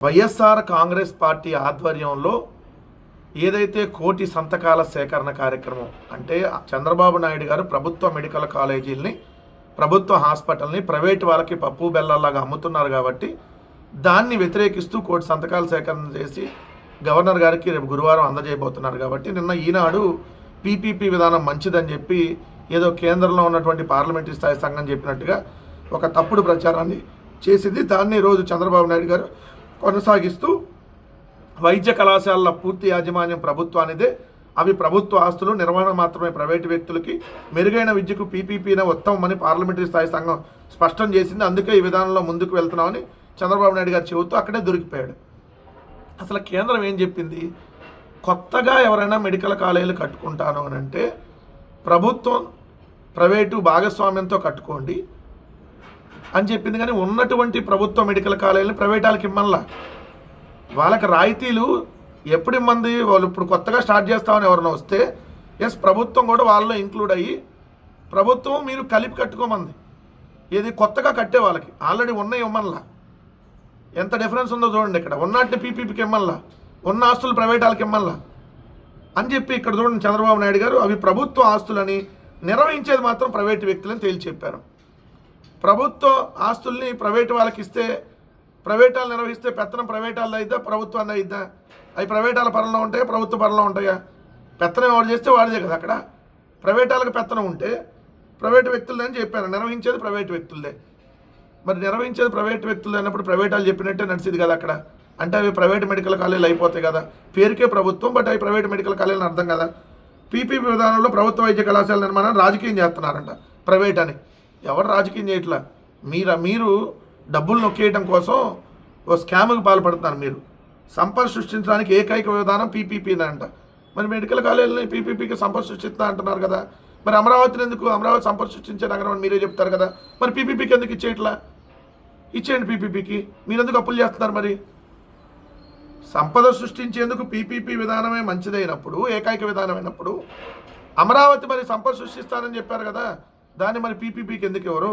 YSR Congress party ఆధ్వర్యంలో ఏదైతే కోటి సంతకాల సేకరణ కార్యక్రమం అంటే చంద్రబాబు నాయుడు గారు ప్రభుత్వ మెడికల్ కాలేజీలని ప్రభుత్వ హాస్పిటల్ని ప్రైవేట్ వాళ్ళకి పప్పు బెల్లాలాగా అమ్ముతున్నారు కాబట్టి దాన్ని వ్యతిరేకిస్తూ కోటి సంతకాల సేకరణ చేసి గవర్నర్ గారికి రేపు గురువారం అందజేయబోతున్నారు కాబట్టి నిన్న ఈనాడు పీపీపీ విధానం మంచిదని చెప్పి ఏదో కేంద్రంలో ఉన్నటువంటి పార్లమెంటరీ స్థాయి సంఘం చెప్పినట్టుగా ఒక తప్పుడు ప్రచారాన్ని చేసింది. దాన్ని రోజు చంద్రబాబు నాయుడు గారు కొనసాగిస్తూ వైద్య కళాశాలల పూర్తి యాజమాన్యం ప్రభుత్వానిదే, అవి ప్రభుత్వ ఆస్తులు, నిర్వహణ మాత్రమే ప్రైవేటు వ్యక్తులకి, మెరుగైన విద్యకు పీపీపీనే ఉత్తమమని పార్లమెంటరీ స్థాయి సంఘం స్పష్టం చేసింది. అందుకే ఈ విధానంలో ముందుకు వెళ్తున్నామని చంద్రబాబు నాయుడు గారు చెబుతూ అక్కడే దొరికిపోయాడు. అసలు కేంద్రం ఏం చెప్పింది? కొత్తగా ఎవరైనా మెడికల్ కాలేజీలు కట్టుకుంటాను అని అంటే ప్రభుత్వం ప్రైవేటు భాగస్వామ్యంతో కట్టుకోండి అని చెప్పింది. కానీ ఉన్నటువంటి ప్రభుత్వ మెడికల్ కాలేజీలు ప్రైవేట్ వాళ్ళకి ఇమ్మల్లా, వాళ్ళకి రాయితీలు ఎప్పుడు ఇమ్మంది? వాళ్ళు ఇప్పుడు కొత్తగా స్టార్ట్ చేస్తామని ఎవరైనా వస్తే ఎస్ ప్రభుత్వం కూడా వాళ్ళలో ఇంక్లూడ్ అయ్యి ప్రభుత్వం మీరు కలిపి కట్టుకోమంది. ఏది కొత్తగా కట్టే వాళ్ళకి ఆల్రెడీ ఉన్నాయి ఇమ్మల్లా. ఎంత డిఫరెన్స్ ఉందో చూడండి. ఇక్కడ ఉన్నట్టు పీపీపీకి ఇమ్మల్లా, ఉన్న ఆస్తులు ప్రైవేట్ వాళ్ళకి ఇమ్మల్లా అని చెప్పి ఇక్కడ చూడండి చంద్రబాబు నాయుడు గారు అవి ప్రభుత్వ ఆస్తులని, నిర్వహించేది మాత్రం ప్రైవేటు వ్యక్తులని తేల్చి చెప్పారు. ప్రభుత్వ ఆస్తుల్ని ప్రైవేటు వాళ్ళకి ఇస్తే, ప్రైవేట్ వాళ్ళు నిర్వహిస్తే పెత్తనం ప్రైవేట్ వాళ్ళు అయిద్దా ప్రభుత్వాన్ని అయిద్దా? అవి ప్రైవేట్ వాళ్ళ పరంలో ఉంటాయా ప్రభుత్వ పరంలో ఉంటాయా? పెత్తనం ఎవరు చేస్తే వాడిదే కదా. అక్కడ ప్రైవేట్ వాళ్ళకి పెత్తనం ఉంటే ప్రైవేటు వ్యక్తులే అని చెప్పారు, నిర్వహించేది ప్రైవేటు వ్యక్తులే. మరి నిర్వహించేది ప్రైవేటు వ్యక్తులు అన్నప్పుడు ప్రైవేట్ వాళ్ళు చెప్పినట్టే నడిచింది కదా అక్కడ. అంటే అవి ప్రైవేట్ మెడికల్ కాలేజీలు అయిపోతాయి కదా. పేరుకే ప్రభుత్వం, బట్ అవి ప్రైవేట్ మెడికల్ కాలేజీలు అర్థం కదా. పీపీపీ విధానంలో ప్రభుత్వ వైద్య కళాశాల నిర్మాణాన్ని రాజకీయం చేస్తున్నారంట ప్రైవేట్ అని. ఎవరు రాజకీయం చేయట్లా, మీరు డబ్బులు నొక్కేయడం కోసం ఓ స్కామ్కి పాల్పడుతున్నారు. మీరు సంపద సృష్టించడానికి ఏకైక విధానం పీపీపీనే అంట. మరి మెడికల్ కాలేజీలని పీపీపీకి సంపద సృష్టిస్తా అంటున్నారు కదా. మరి అమరావతిని ఎందుకు? అమరావతి సంపద సృష్టించే నగరం అని మీరే చెప్తారు కదా. మరి పీపీపీకి ఎందుకు ఇచ్చేయట్లా? ఇచ్చేయండి పీపీపీకి. మీరు ఎందుకు అప్పులు చేస్తున్నారు? మరి సంపద సృష్టించేందుకు పీపీపీ విధానమే మంచిదైనప్పుడు, ఏకైక విధానమైనప్పుడు అమరావతి మరి సంపద సృష్టిస్తారని చెప్పారు కదా. దాన్ని మరి పీపీపీకి ఎందుకు ఎవరు?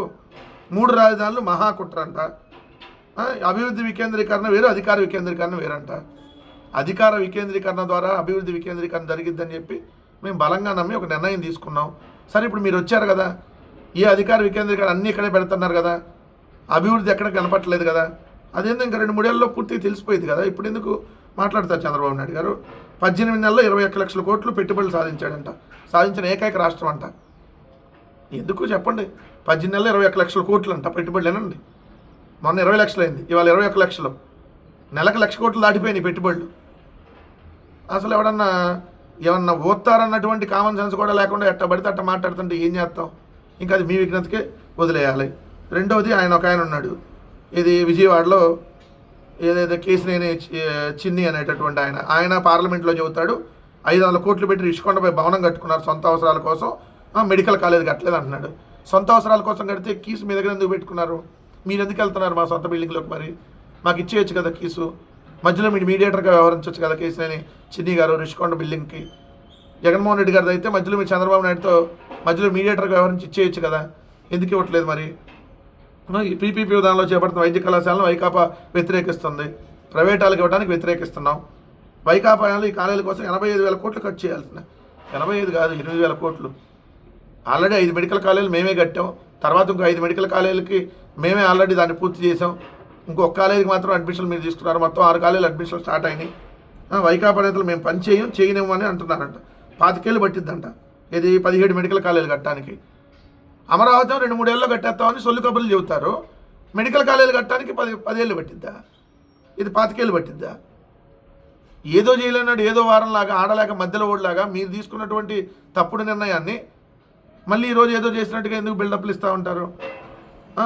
3 రాజధానులు మహాకుట్ర అంట. అభివృద్ధి వికేంద్రీకరణ వేరు, అధికార వికేంద్రీకరణ వేరంట. అధికార వికేంద్రీకరణ ద్వారా అభివృద్ధి వికేంద్రీకరణ జరిగిద్దని చెప్పి మేము బలంగా నమ్మి ఒక నిర్ణయం తీసుకున్నాం. సరే ఇప్పుడు మీరు వచ్చారు కదా, ఈ అధికార వికేంద్రీకరణ అన్నీ ఇక్కడే పెడుతున్నారు కదా, అభివృద్ధి ఎక్కడ కనపట్టలేదు కదా. అదేందో ఇంకా 2-3 ఏళ్ళలో పూర్తిగా తెలిసిపోయింది కదా. ఇప్పుడు ఎందుకు మాట్లాడతారు చంద్రబాబు నాయుడు గారు? 18 నెలల్లో 21 లక్షల కోట్లు పెట్టుబడులు సాధించాడంట. సాధించిన ఏకైక రాష్ట్రం అంట. ఎందుకు చెప్పండి? 18 నెలలు 21 లక్షల కోట్లు అంట పెట్టుబడులేనండి. మొన్న 20 లక్షలు అయింది, ఇవాళ 21 లక్షలు. నెలకు 1,00,000 కోట్లు దాటిపోయినాయి పెట్టుబడులు. అసలు ఏమన్నా ఓత్తారన్నటువంటి కామన్ సెన్స్ కూడా లేకుండా ఎట్ట పడితే అట్ట మాట్లాడుతుంటే ఏం చేస్తాం? ఇంకా అది మీ విజ్ఞతకే వదిలేయాలి. రెండవది ఒక ఆయన ఉన్నాడు, ఇది విజయవాడలో ఏదైతే కేసినేని చిన్ని అనేటటువంటి ఆయన పార్లమెంట్లో చెబుతాడు 500 కోట్లు పెట్టి రిషికొండపై భవనం కట్టుకున్నారు సొంత అవసరాల కోసం, మెడికల్ కాలేజ్ కట్టలేదు అంటున్నాడు. సొంత అవసరాల కోసం కడితే కీసు మీ దగ్గర ఎందుకు పెట్టుకున్నారు? మీరు ఎందుకు వెళ్తున్నారు మా సొంత బిల్డింగ్లోకి? మరి మాకు ఇచ్చేయచ్చు కదా కీసు. మధ్యలో మీరు మీడియేటర్గా వ్యవహరించవచ్చు కదా కేసినేని చిన్ని గారు రిషికొండ బిల్డింగ్కి. జగన్మోహన్ రెడ్డి గారిది అయితే మధ్యలో మీరు చంద్రబాబు నాయుడుతో మధ్యలో మీడియేటర్గా వ్యవహరించి ఇచ్చేయచ్చు కదా. ఎందుకు ఇవ్వట్లేదు? మరి ఈ పీపీపీ విధానంలో చేపడుతున్న వైద్య కళాశాలను వైకాపా వ్యతిరేకిస్తుంది, ప్రైవేట్ వాళ్ళకి ఇవ్వడానికి వ్యతిరేకిస్తున్నాం. వైకాపా ఈ కాలేజీల కోసం 85,000 కోట్లు ఖర్చు చేయాల్సిన, 85 కాదు 8,000 కోట్లు. ఆల్రెడీ 5 మెడికల్ కాలేజీలు మేమే కట్టాం, తర్వాత ఇంకో 5 మెడికల్ కాలేజీలకి మేమే ఆల్రెడీ దాన్ని పూర్తి చేసాం. ఇంకొక కాలేజీకి మాత్రం అడ్మిషన్లు మీరు తీసుకున్నారు. మొత్తం 6 కాలేజీలు అడ్మిషన్లు స్టార్ట్ అయినాయి. వైకాపా నేతలు మేము పని చేయనివ్వమని అంటున్నారంట. 25 ఏళ్ళు పట్టిద్దంట ఇది 17 మెడికల్ కాలేజీలు కట్టడానికి. అమరావతి 2-3 ఏళ్ళలో కట్టేస్తామని సొల్లు కబుర్లు చెబుతారు. మెడికల్ కాలేజీలు కట్టడానికి 10 ఏళ్ళు పట్టిద్దా? ఇది 25 ఏళ్ళు పట్టిద్దా? ఏదో చేయలేనాడు, ఏదో వారంలాగా ఆడలేక మధ్యలో ఓడిలాగా మీరు తీసుకున్నటువంటి తప్పుడు నిర్ణయాన్ని మళ్ళీ ఈరోజు ఏదో చేసినట్టుగా ఎందుకు బిల్డప్లు ఇస్తూ ఉంటారు?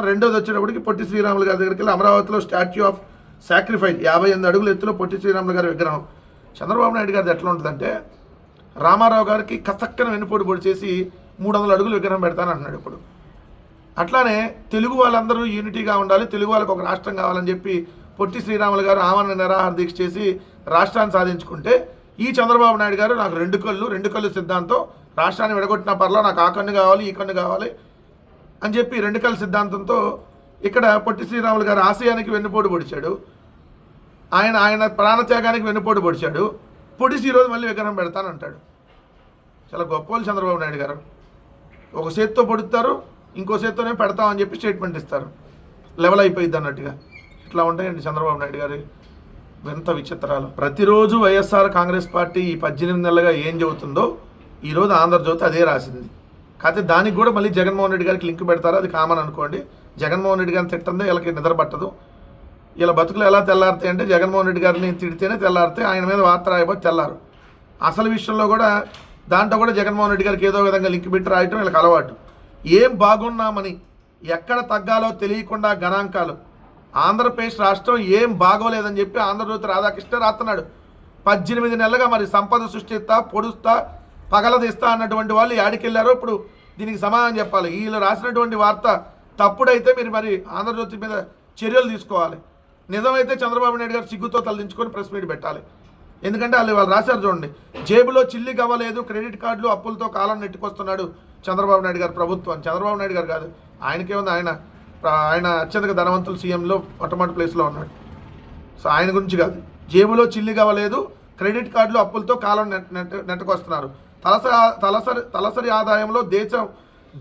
రెండోది వచ్చేటప్పటికి పొట్టి శ్రీరాములు గారి దగ్గరికి వెళ్ళి అమరావతిలో స్టాచ్యూ ఆఫ్ సాక్రిఫైస్ 58 అడుగుల ఎత్తులో పొట్టి శ్రీరాములు గారి విగ్రహం. చంద్రబాబు నాయుడు గారిది ఎట్లా ఉంటుందంటే రామారావు గారికి కసక్కన వెన్నుపోటు పొడి చేసి 300 అడుగులు విగ్రహం పెడతానంటున్నాడు ఇప్పుడు. అట్లానే తెలుగు వాళ్ళందరూ యూనిటీగా ఉండాలి, తెలుగు వాళ్ళకి ఒక రాష్ట్రం కావాలని చెప్పి పొట్టి శ్రీరాములు గారు ఆమరణ నిరాహార దీక్ష చేసి రాష్ట్రాన్ని సాధించుకుంటే ఈ చంద్రబాబు నాయుడు గారు నాకు 2 కళ్ళు సిద్ధాంతం, రాష్ట్రాన్ని విడగొట్టిన పర్లా నాకు ఆ కన్ను కావాలి ఈ కన్ను కావాలి అని చెప్పి 2 కళ్ళు సిద్ధాంతంతో ఇక్కడ పొట్టి శ్రీరాములు గారు ఆశయానికి వెన్నుపోటు పొడిచాడు. ఆయన ప్రాణత్యాగానికి వెన్నుపోటు పొడిచాడు. పొడిసి ఈరోజు మళ్ళీ విగ్రహం పెడతానంటాడు. చాలా గొప్ప వాళ్ళు చంద్రబాబు నాయుడు గారు. ఒక చేత్తో పొడుస్తారు, ఇంకో చేత్తోనే పెడతామని చెప్పి స్టేట్మెంట్ ఇస్తారు. లెవెల్ అయిపోయింది అన్నట్టుగా. ఇట్లా ఉంటాయండి చంద్రబాబు నాయుడు గారి వింత విచిత్రాలు. ప్రతిరోజు వైఎస్ఆర్ కాంగ్రెస్ పార్టీ ఈ 18 నెలలుగా ఏం చెబుతుందో ఈరోజు ఆంధ్రజ్యోతి అదే రాసింది. కాకపోతే దానికి కూడా మళ్ళీ జగన్మోహన్ రెడ్డి గారికి లింక్ పెడతారు. అది కామన్ అనుకోండి. జగన్మోహన్ రెడ్డి గారిని తిట్టందే వీళ్ళకి నిద్ర పట్టదు. ఇలా బతుకులు ఎలా తెల్లారుతాయి అంటే జగన్మోహన్ రెడ్డి గారిని తిడితేనే తెల్లారితే, ఆయన మీద వార్త రాయబోతే తెల్లారు. అసలు విషయంలో కూడా దాంట్లో కూడా జగన్మోహన్ రెడ్డి గారికి ఏదో విధంగా లింక్ పెట్టి రాయటం వీళ్ళకి అలవాటు. ఏం బాగున్నామని ఎక్కడ తగ్గాలో తెలియకుండా గణాంకాలు. ఆంధ్రప్రదేశ్ రాష్ట్రం ఏం బాగోలేదని చెప్పి ఆంధ్రజ్యోతి రాధాకృష్ణ రాస్తున్నాడు. 18 నెలలుగా మరి సంపద సృష్టిస్తా, పొడుస్తా, పగలదిస్తా అన్నటువంటి వాళ్ళు యాడికెళ్ళారో ఇప్పుడు దీనికి సమాధానం చెప్పాలి. వీళ్ళు రాసినటువంటి వార్త తప్పుడైతే మీరు మరి ఆంధ్రజ్యోతి మీద చర్యలు తీసుకోవాలి. నిజమైతే చంద్రబాబు నాయుడు గారు సిగ్గుతో తలదించుకొని ప్రెస్ మీట్ పెట్టాలి. ఎందుకంటే వాళ్ళు రాశారు చూడండి, జేబులో చిల్లి గవ్వలేదు, క్రెడిట్ కార్డులు అప్పులతో కాలం నెట్టుకొస్తున్నాడు చంద్రబాబు నాయుడు గారు ప్రభుత్వం. చంద్రబాబు నాయుడు గారు కాదు, ఆయనకేముంది, ఆయన అత్యధిక ధనవంతుల సీఎంలో మొట్టమొదటి ప్లేస్లో ఉన్నాడు. సో ఆయన గురించి కాదు. జేబులో చిల్లి గవ్వలేదు, క్రెడిట్ కార్డులు అప్పులతో కాలం నెట్టుకొస్తున్నారు. తలసరి ఆదాయంలో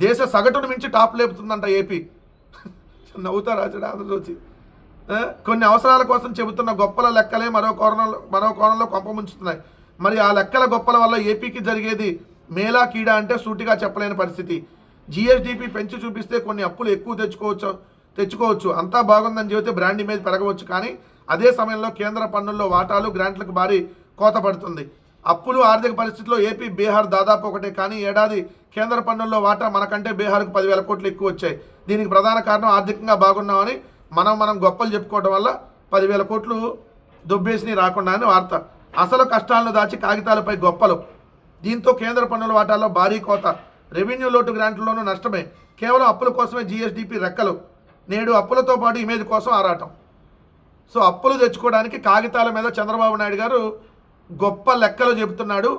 దేశ సగటును మించి టాప్ లేపుతుందంట ఏపీ. నవ్వుతా రాజాడు ఆంధ్రజ్యోతి. కొన్ని అవసరాల కోసం చెబుతున్న గొప్పల లెక్కలే మరో కోణంలో కొంపముంచుతున్నాయి. మరి ఆ లెక్కల గొప్పల వల్ల ఏపీకి జరిగేది మేలా కీడా అంటే సూటిగా చెప్పలేని పరిస్థితి. జిఎస్డిపి పెంచి చూపిస్తే కొన్ని అప్పులు ఎక్కువ తెచ్చుకోవచ్చు. అంతా బాగుందని చెబితే బ్రాండ్ ఇమేజ్ పెరగవచ్చు. కానీ అదే సమయంలో కేంద్ర పన్నుల్లో వాటాలు, గ్రాంట్లకు భారీ కోత పడుతుంది. అప్పులు, ఆర్థిక పరిస్థితిలో ఏపీ, బీహార్ దాదాపు ఒకటే. కానీ ఏడాది కేంద్ర పన్నుల్లో వాటా మనకంటే బీహార్కు 10,000 కోట్లు ఎక్కువ వచ్చాయి. దీనికి ప్రధాన కారణం ఆర్థికంగా బాగున్నామని మనం గొప్పలు చెప్పుకోవడం వల్ల 10,000 కోట్లు దొబ్బేసి రాకుండా అని వార్త. అసలు కష్టాలను దాచి కాగితాలపై గొప్పలు. దీంతో కేంద్ర పన్నుల వాటాల్లో భారీ కోత, రెవెన్యూ లోటు, గ్రాంట్లలోనూ నష్టమే. కేవలం అప్పుల కోసమే జిఎస్డిపి రెక్కలు. నేడు అప్పులతో పాటు ఇమేజ్ కోసం ఆరాటం. సో అప్పులు తెచ్చుకోవడానికి కాగితాల మీద చంద్రబాబు నాయుడు గారు గొప్ప లెక్కలు చెబుతున్నాడు.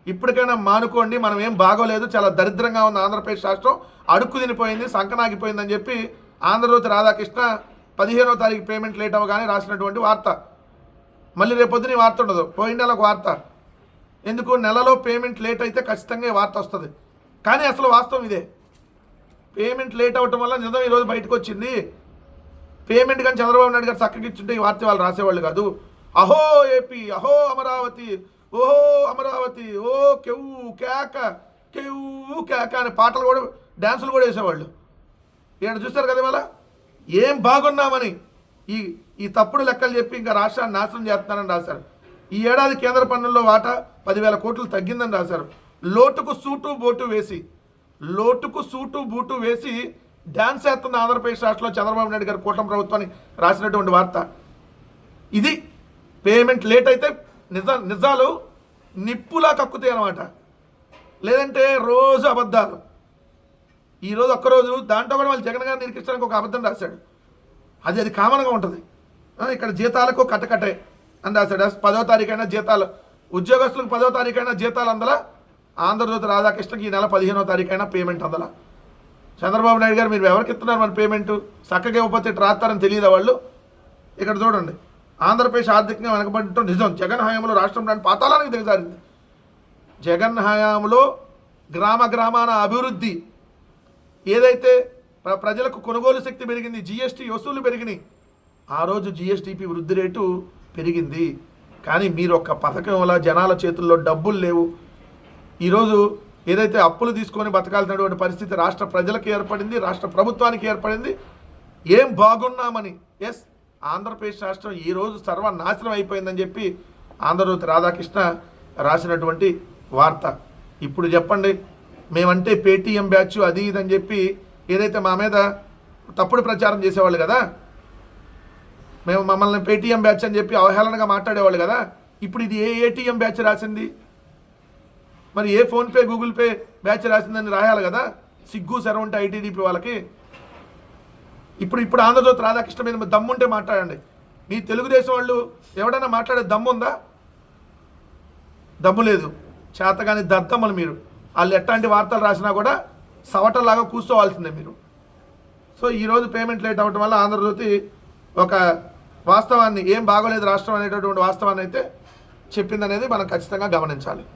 ఇప్పటికైనా మానుకోండి, మనం ఏం బాగోలేదు, చాలా దరిద్రంగా ఉంది ఆంధ్రప్రదేశ్ రాష్ట్రం, అడుక్కు తినిపోయింది, సంకనాగిపోయిందని చెప్పి ఆంధ్రజ్యోతి రాధాకృష్ణ 15వ తారీఖు పేమెంట్ లేట్ అవ్వగానే రాసినటువంటి వార్త. మళ్ళీ రేపొద్దున ఈ వార్త ఉండదు, పోయిన నెలకు వార్త. ఎందుకు, నెలలో పేమెంట్ లేట్ అయితే ఖచ్చితంగా ఈ వార్త వస్తుంది. కానీ అసలు వాస్తవం ఇదే. పేమెంట్ లేట్ అవ్వటం వల్ల నిజం ఈరోజు బయటకు వచ్చింది. పేమెంట్ కానీ చంద్రబాబు నాయుడు గారు చక్కగిచ్చుంటే ఈ వార్త వాళ్ళు రాసేవాళ్ళు కాదు. అహో ఏపీ, అహో అమరావతి, ఓహో అమరావతి, ఓ కెవ్వు కేక, కెవ్వు కేక అనే పాటలు కూడా, డ్యాన్సులు కూడా వేసేవాళ్ళు. ఇక్కడ చూస్తారు కదా ఇవాళ ఏం బాగున్నామని ఈ తప్పుడు లెక్కలు చెప్పి ఇంకా రాష్ట్రాన్ని నాశనం చేస్తున్నారని రాశారు. ఈ ఏడాది కేంద్ర పన్నుల్లో వాటా 10,000 కోట్లు తగ్గిందని రాశారు. లోటుకు సూటు బూటు వేసి డ్యాన్స్ చేస్తున్న ఆంధ్రప్రదేశ్ రాష్ట్రంలో చంద్రబాబు నాయుడు గారు కూటమి ప్రభుత్వానికి రాసినటువంటి వార్త ఇది. పేమెంట్ లేట్ అయితే నిజాలు నిప్పులా కక్కుతాయి అన్నమాట. లేదంటే రోజు అబద్ధాలు. ఈరోజు ఒక్కరోజు దాంట్లో కూడా వాళ్ళు జగన్ గారిని నిరీక్షించడానికి ఒక అబద్ధం రాశాడు. అది కామన్గా ఉంటుంది. ఇక్కడ జీతాలకు కట్టకట్టే అని రాశాడు. 10వ తారీఖైనా జీతాలు, ఉద్యోగస్తులకు 10వ తారీఖైనా జీతాలు అందలా. ఆంధ్రజ్యోతి రాధాకృష్ణకి ఈ నెల 15వ తారీఖైనా పేమెంట్ అందలా. చంద్రబాబు నాయుడు గారు మీరు ఎవరికి ఇస్తున్నారు మన పేమెంటు? చక్కగా ఇవ్వకపోతే రాస్తారని తెలియదా వాళ్ళు? ఇక్కడ చూడండి, ఆంధ్రప్రదేశ్ ఆర్థికంగా వెనకబడటం నిజం. జగన్ హయాంలో రాష్ట్రం దాని పాతాళానికి దిగజారింది. జగన్ హయాంలో గ్రామాన అభివృద్ధి ఏదైతే ప్రజలకు కొనుగోలు శక్తి పెరిగింది, జిఎస్టీ వసూలు పెరిగినాయి. ఆ రోజు జిఎస్టీపీ వృద్ధి రేటు పెరిగింది. కానీ మీరు ఒక పథకం వల్ల జనాల చేతుల్లో డబ్బులు లేవు. ఈరోజు ఏదైతే అప్పులు తీసుకొని బతకాల్సినటువంటి పరిస్థితి రాష్ట్ర ప్రజలకు ఏర్పడింది, రాష్ట్ర ప్రభుత్వానికి ఏర్పడింది. ఏం బాగున్నామని. ఎస్, ఆంధ్రప్రదేశ్ రాష్ట్రం ఈరోజు సర్వనాశనం అయిపోయిందని చెప్పి ఆంధ్రజ్యోతి రాధాకృష్ణ రాసినటువంటి వార్త. ఇప్పుడు చెప్పండి, మేమంటే పేటీఎం బ్యాచ్ అది ఇదని చెప్పి ఏదైతే మా మీద తప్పుడు ప్రచారం చేసేవాళ్ళు కదా, మమ్మల్ని పేటీఎం బ్యాచ్ అని చెప్పి అవహేళనగా మాట్లాడేవాళ్ళు కదా, ఇప్పుడు ఇది ఏ ఏటీఎం బ్యాచ్ రాసింది? మరి ఏ ఫోన్పే, గూగుల్ పే బ్యాచ్ రాసిందని రాయాలి కదా. సిగ్గు శరం ఉంటే ఐటీడీపీ వాళ్ళకి. ఇప్పుడు ఆంధ్రజ్యోతి రాధాకృష్ణ మీద దమ్ముంటే మాట్లాడండి. మీ తెలుగుదేశం వాళ్ళు ఎవడైనా మాట్లాడే దమ్ముందా? దమ్ము లేదు. చేతగాని దద్దమ్మలు మీరు. వాళ్ళు ఎట్లాంటి వార్తలు రాసినా కూడా సవటలాగా కూర్చోవాల్సిందే మీరు. సో ఈరోజు పేమెంట్ లేట్ అవ్వటం వల్ల ఆంధ్రజ్యోతి ఒక వాస్తవాన్ని ఏం బాగోలేదు రాష్ట్రం అనేటటువంటి వాస్తవాన్ని అయితే చెప్పిందనేది మనం ఖచ్చితంగా గమనించాలి.